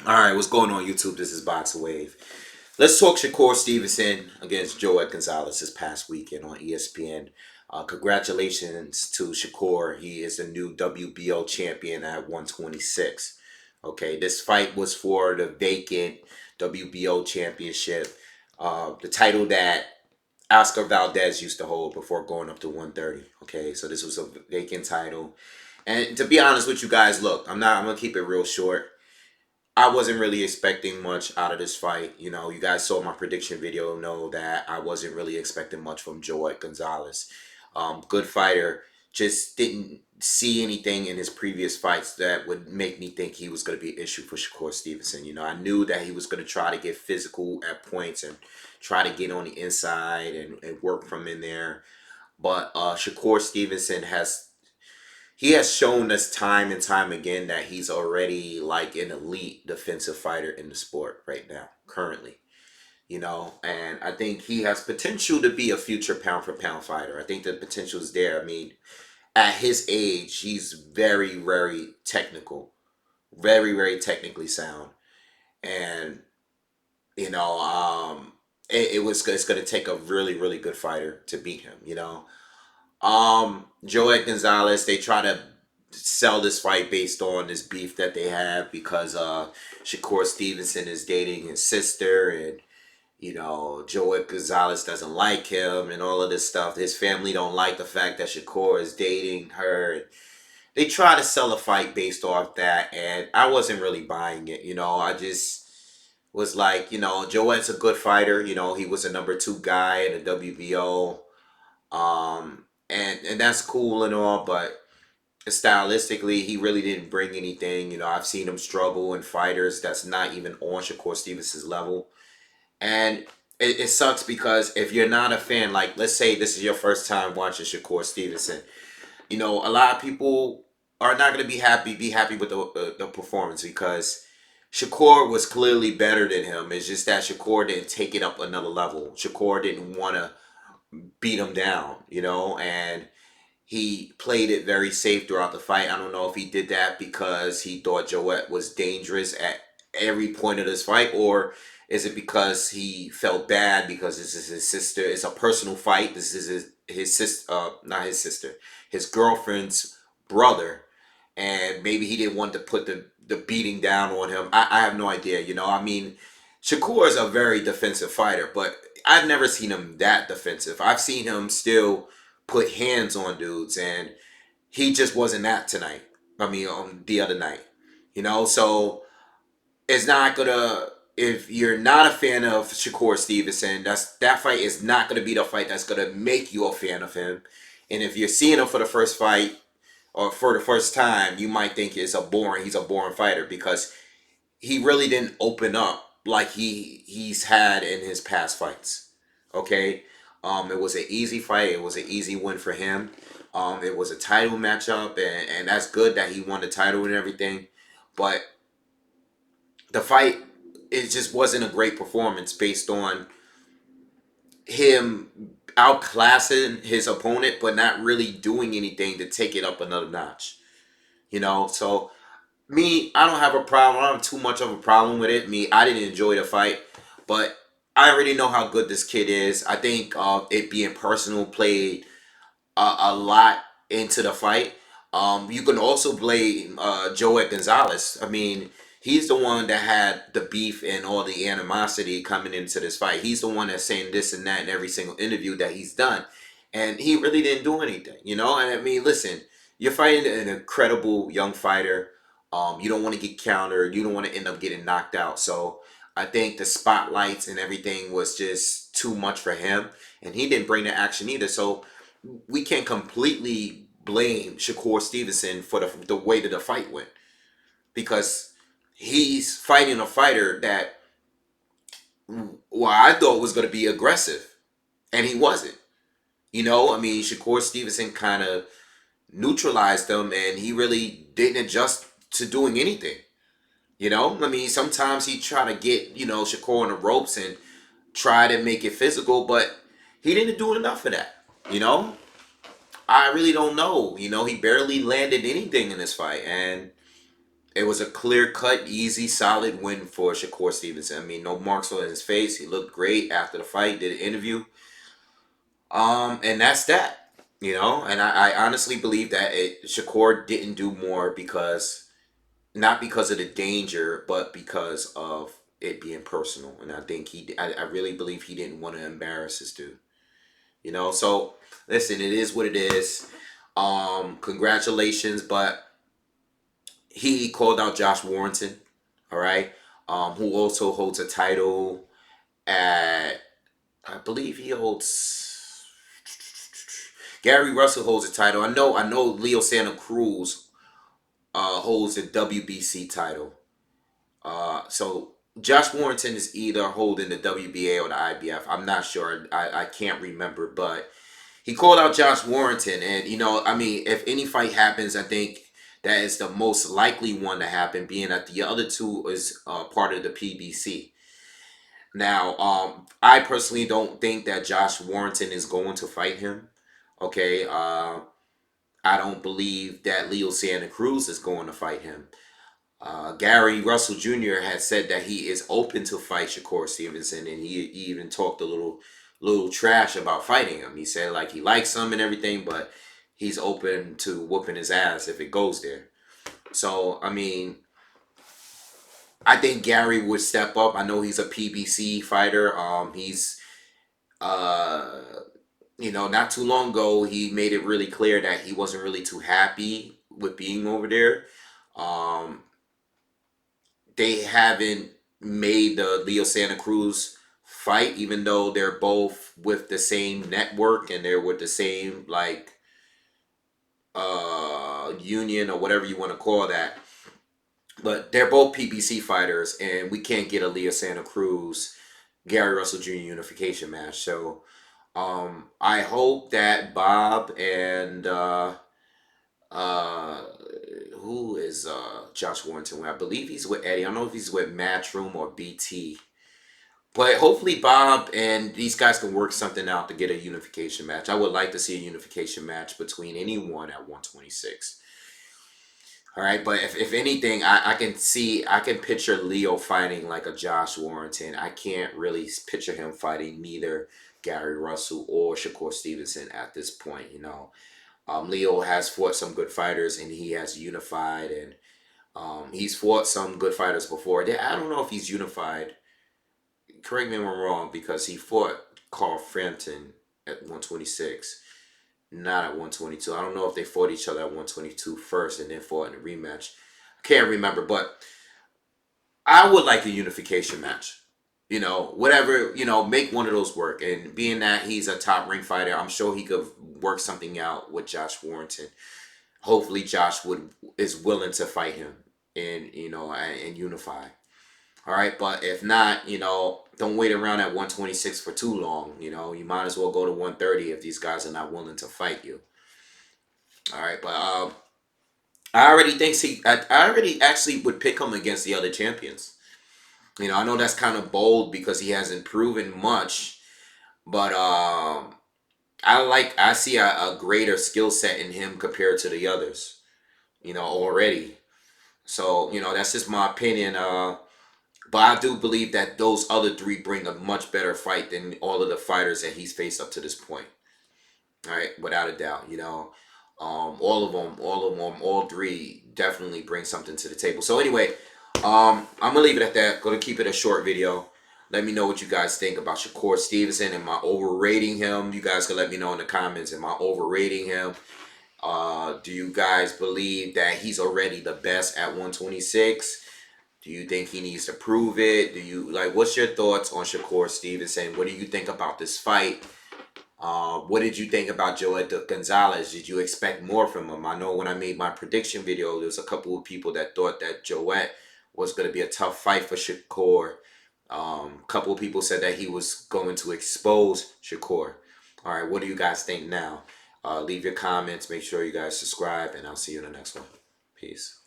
All right, what's going on, YouTube? This is BoxingWave. Let's talk Shakur Stevenson against Joet Gonzalez this past weekend on ESPN. Congratulations to Shakur. He is the new WBO champion at 126. Okay, this fight was for the vacant WBO championship, the title that Oscar Valdez used to hold before going up to 130. Okay, so this was a vacant title. And to be honest with you guys, look, I'm gonna keep it real short. I wasn't really expecting much out of this fight. You know, you guys saw my prediction video, know that I wasn't really expecting much from Joet Gonzalez. Good fighter, just didn't see anything in his previous fights that would make me think he was going to be an issue for Shakur Stevenson. You know, I knew that he was going to try to get physical at points and try to get on the inside and work from in there. But Shakur Stevenson has shown us time and time again that he's already like an elite defensive fighter in the sport right now, currently. You know, and I think he has potential to be a future pound for pound fighter. I think the potential is there. I mean, at his age, he's very, very technical, very, very technically sound, and you know, it's going to take a really, really good fighter to beat him. You know, Joet Gonzalez, they try to sell this fight based on this beef that they have because Shakur Stevenson is dating his sister, and you know Joet Gonzalez doesn't like him and all of this stuff. His family don't like the fact that Shakur is dating her. They try to sell a fight based off that, and I wasn't really buying it. You know, I just was like, you know, Joet's a good fighter. You know, he was a number two guy in the WBO. And that's cool and all, but stylistically, he really didn't bring anything. You know, I've seen him struggle in fighters that's not even on Shakur Stevenson's level. And it sucks because if you're not a fan, like let's say this is your first time watching Shakur Stevenson, you know, a lot of people are not going to be happy with the performance because Shakur was clearly better than him. It's just that Shakur didn't take it up another level. Shakur didn't want to beat him down, you know, and he played it very safe throughout the fight. I don't know if he did that because he thought Joet was dangerous at every point of this fight, or is it because he felt bad because this is his sister? It's a personal fight. This is his sister, not his sister, his girlfriend's brother, and maybe he didn't want to put the beating down on him. I have no idea. You know, I mean, Shakur is a very defensive fighter, but I've never seen him that defensive. I've seen him still put hands on dudes, and he just wasn't that tonight. I mean, on the other night, you know. So it's not gonna. If you're not a fan of Shakur Stevenson, that fight is not gonna be the fight that's gonna make you a fan of him. And if you're seeing him for the first fight or for the first time, you might think he's a boring fighter because he really didn't open up like he's had in his past fights. Okay, it was an easy fight. It was an easy win for him. It was a title matchup, and that's good that he won the title and everything. But the fight, it just wasn't a great performance based on him outclassing his opponent, but not really doing anything to take it up another notch. You know, so me, I don't have a problem. I don't have too much of a problem with it. Me, I didn't enjoy the fight, but I already know how good this kid is. I think it being personal played a lot into the fight. You can also blame Joet Gonzalez. I mean, he's the one that had the beef and all the animosity coming into this fight. He's the one that's saying this and that in every single interview that he's done. And he really didn't do anything, you know? And I mean, listen, you're fighting an incredible young fighter. You don't want to get countered. You don't want to end up getting knocked out. So I think the spotlights and everything was just too much for him. And he didn't bring the action either. So we can't completely blame Shakur Stevenson for the way that the fight went because he's fighting a fighter that, well, I thought was going to be aggressive, and he wasn't. You know, I mean, Shakur Stevenson kind of neutralized him, and he really didn't adjust to doing anything. You know, I mean, sometimes he try to get Shakur on the ropes and try to make it physical, but he didn't do enough of that. You know, I really don't know. You know, he barely landed anything in this fight, and It was a clear-cut, easy, solid win for Shakur Stevenson. I mean, no marks on his face. He looked great after the fight. Did an interview. And that's that. And I honestly believe that Shakur didn't do more because not because of the danger, but because of it being personal. And I think I really believe he didn't want to embarrass his dude. So listen, it is what it is. Congratulations, but he called out Josh Warrington, all right, who also holds a title at, I believe he holds. Gary Russell holds a title. I know. Leo Santa Cruz holds the WBC title. So Josh Warrington is either holding the WBA or the IBF. I'm not sure. I can't remember, but he called out Josh Warrington, and I mean, if any fight happens, I think that is the most likely one to happen, being that the other two is part of the PBC. Now, I personally don't think that Josh Warrington is going to fight him. Okay, I don't believe that Leo Santa Cruz is going to fight him. Gary Russell Jr. has said that he is open to fight Shakur Stevenson, and he even talked a little trash about fighting him. He said like he likes him and everything, but he's open to whooping his ass if it goes there. So I mean, I think Gary would step up. I know he's a PBC fighter. He's uh, not too long ago he made it really clear that he wasn't really too happy with being over there. Um, they haven't made the Leo Santa Cruz fight, even though they're both with the same network and they're with the same like union or whatever you want to call that. But they're both PBC fighters, and we can't get a Leo Santa Cruz Gary Russell Jr. unification match. So I hope that Bob and uh, who is Josh Warrington? I believe he's with Eddie. I don't know if he's with Matchroom or BT. But hopefully Bob and these guys can work something out to get a unification match. I would like to see a unification match between anyone at 126. All right, but if anything, I can picture Leo fighting like a Josh Warrington. I can't really picture him fighting neither Gary Russell or Shakur Stevenson at this point. Leo has fought some good fighters and he has unified, and he's fought some good fighters before. I don't know if he's unified. Correct me if I'm wrong, because he fought Carl Frampton at 126, not at 122. I don't know if they fought each other at 122 first and then fought in a rematch. I can't remember, but I would like a unification match. Whatever, make one of those work. And being that he's a top ring fighter, I'm sure he could work something out with Josh Warrington. Hopefully Josh is willing to fight him and unify. All right, but if not, don't wait around at 126 for too long. You might as well go to 130 if these guys are not willing to fight you. All right, but I already think I already actually would pick him against the other champions. I know that's kind of bold because he hasn't proven much, but I see a greater skill set in him compared to the others. Already. So that's just my opinion. But I do believe that those other three bring a much better fight than all of the fighters that he's faced up to this point. All right, without a doubt. All three definitely bring something to the table. So anyway, I'm gonna leave it at that. Gonna keep it a short video. Let me know what you guys think about Shakur Stevenson. Am I overrating him? You guys can let me know in the comments. Am I overrating him? Do you guys believe that he's already the best at 126? Do you think he needs to prove it? What's your thoughts on Shakur Stevenson? What do you think about this fight? What did you think about Joet Gonzalez? Did you expect more from him? I know when I made my prediction video, there was a couple of people that thought that Joet was going to be a tough fight for Shakur. A couple of people said that he was going to expose Shakur. All right, what do you guys think now? Leave your comments. Make sure you guys subscribe, and I'll see you in the next one. Peace.